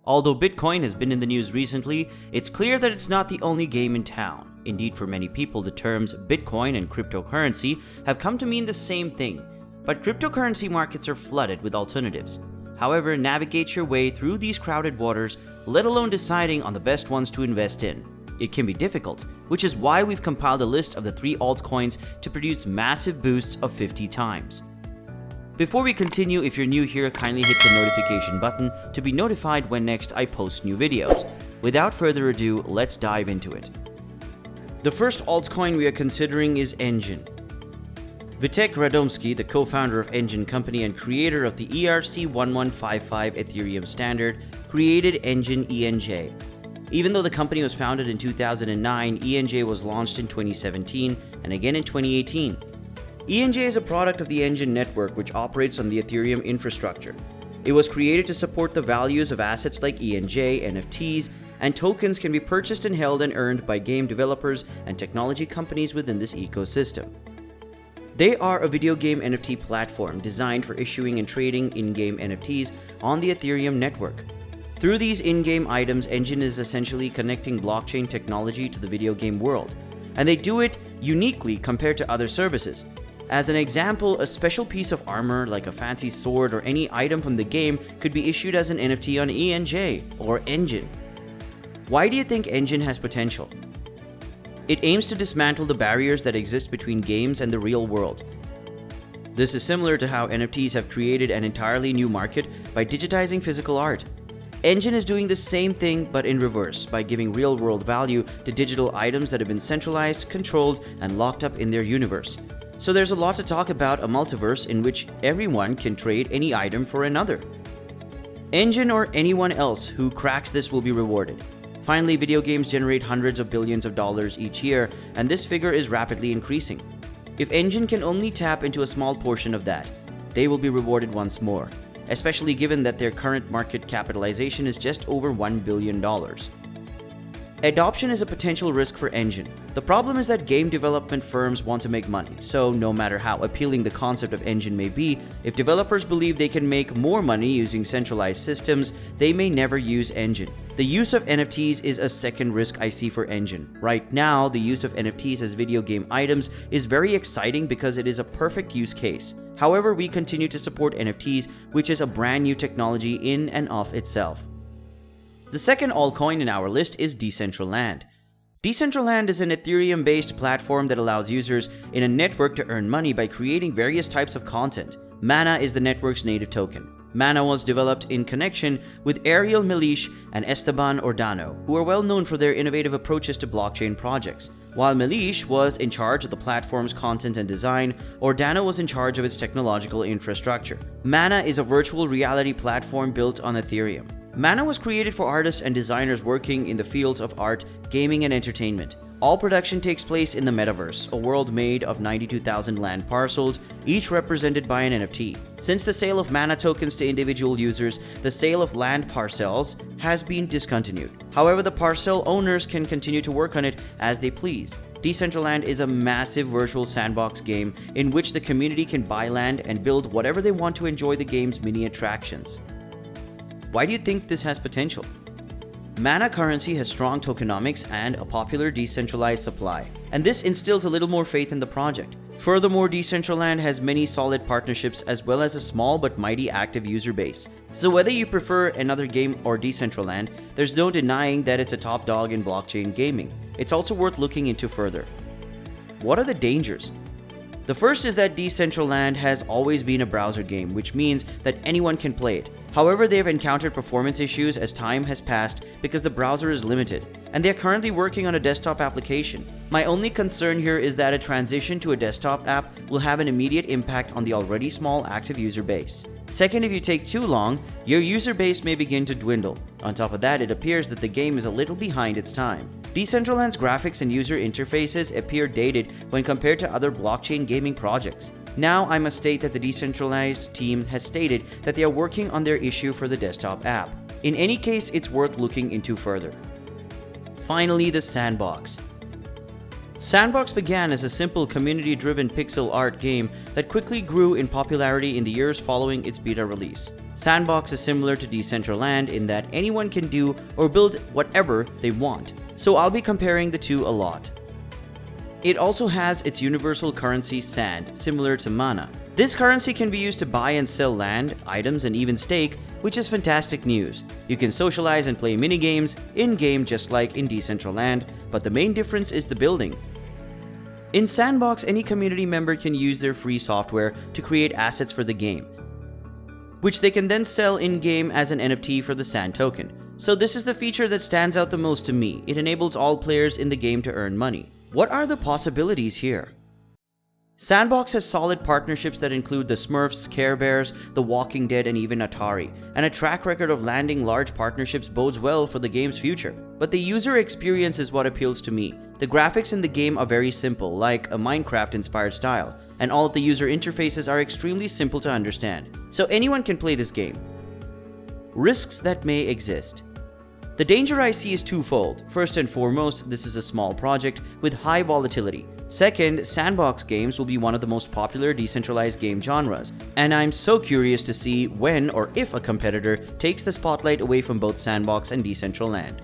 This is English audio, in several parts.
Although Bitcoin has been in the news recently, it's clear that it's not the only game in town. Indeed, for many people, the terms Bitcoin and cryptocurrency have come to mean the same thing. But cryptocurrency markets are flooded with alternatives. However, navigate your way through these crowded waters, let alone deciding on the best ones to invest in. It can be difficult, which is why we've compiled a list of the 3 altcoins to produce massive boosts of 50 times. Before we continue, if you're new here, kindly hit the notification button to be notified when next I post new videos. Without further ado, let's dive into it. The first altcoin we are considering is Engine. Vitek Radomski, the co-founder of Engine Company and creator of the ERC1155 Ethereum standard, created Engine ENJ. Even though the company was founded in 2009, ENJ was launched in 2017 and again in 2018. ENJ is a product of the Engine network which operates on the Ethereum infrastructure. It was created to support the values of assets like ENJ, NFTs, and tokens can be purchased and held and earned by game developers and technology companies within this ecosystem. They are a video game NFT platform designed for issuing and trading in-game NFTs on the Ethereum network. Through these in-game items, Engine is essentially connecting blockchain technology to the video game world, and they do it uniquely compared to other services. As an example, a special piece of armor like a fancy sword or any item from the game could be issued as an NFT on ENJ or Engine. Why do you think Engine has potential? It aims to dismantle the barriers that exist between games and the real world. This is similar to how NFTs have created an entirely new market by digitizing physical art. Engine is doing the same thing but in reverse by giving real-world value to digital items that have been centralized, controlled, and locked up in their universe. So there's a lot to talk about a multiverse in which everyone can trade any item for another. Engine or anyone else who cracks this will be rewarded. Finally, video games generate hundreds of billions of dollars each year, and this figure is rapidly increasing. If Engine can only tap into a small portion of that, they will be rewarded once more, especially given that their current market capitalization is just over $1 billion. Adoption is a potential risk for Engine. The problem is that game development firms want to make money, so no matter how appealing the concept of Engine may be, if developers believe they can make more money using centralized systems, they may never use Engine. The use of NFTs is a second risk I see for Engine. Right now, the use of NFTs as video game items is very exciting because it is a perfect use case. However, we continue to support NFTs, which is a brand new technology in and of itself. The second altcoin in our list is Decentraland. Decentraland is an Ethereum-based platform that allows users in a network to earn money by creating various types of content. Mana is the network's native token. Mana was developed in connection with Ariel Milish and Esteban Ordano, who are well known for their innovative approaches to blockchain projects. While Milish was in charge of the platform's content and design, Ordano was in charge of its technological infrastructure. Mana is a virtual reality platform built on Ethereum. Mana was created for artists and designers working in the fields of art, gaming, and entertainment. All production takes place in the metaverse, a world made of 92,000 land parcels, each represented by an NFT. Since the sale of Mana tokens to individual users, the sale of land parcels has been discontinued. However, the parcel owners can continue to work on it as they please. Decentraland is a massive virtual sandbox game in which the community can buy land and build whatever they want to enjoy the game's mini attractions. Why do you think this has potential? Mana currency has strong tokenomics and a popular decentralized supply, and this instills a little more faith in the project. Furthermore, Decentraland has many solid partnerships as well as a small but mighty active user base. So whether you prefer another game or Decentraland, there's no denying that it's a top dog in blockchain gaming. It's also worth looking into further. What are the dangers? The first is that Decentraland has always been a browser game, which means that anyone can play it. However, they have encountered performance issues as time has passed because the browser is limited, and they are currently working on a desktop application. My only concern here is that a transition to a desktop app will have an immediate impact on the already small active user base. Second, if you take too long, your user base may begin to dwindle. On top of that, it appears that the game is a little behind its time. Decentraland's graphics and user interfaces appear dated when compared to other blockchain gaming projects. Now, I must state that the decentralized team has stated that they are working on their issue for the desktop app. In any case, it's worth looking into further. Finally, the Sandbox. Sandbox began as a simple community-driven pixel art game that quickly grew in popularity in the years following its beta release. Sandbox is similar to Decentraland in that anyone can do or build whatever they want, so I'll be comparing the two a lot. It also has its universal currency Sand, similar to mana. This currency can be used to buy and sell land, items, and even stake, which is fantastic news. You can socialize and play minigames in-game just like in Decentraland, but the main difference is the building. In Sandbox, any community member can use their free software to create assets for the game, which they can then sell in-game as an NFT for the Sand token. So this is the feature that stands out the most to me. It enables all players in the game to earn money. What are the possibilities here? Sandbox has solid partnerships that include the Smurfs, Care Bears, The Walking Dead, and even Atari, and a track record of landing large partnerships bodes well for the game's future. But the user experience is what appeals to me. The graphics in the game are very simple, like a Minecraft-inspired style, and all of the user interfaces are extremely simple to understand, so anyone can play this game. Risks that may exist. The danger I see is twofold. First and foremost, this is a small project with high volatility. Second, sandbox games will be one of the most popular decentralized game genres, and I'm so curious to see when or if a competitor takes the spotlight away from both Sandbox and Decentraland.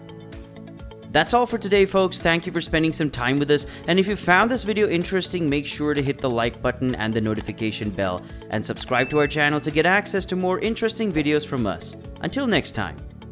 That's all for today, folks. Thank you for spending some time with us, and if you found this video interesting, make sure to hit the like button and the notification bell, and subscribe to our channel to get access to more interesting videos from us. Until next time.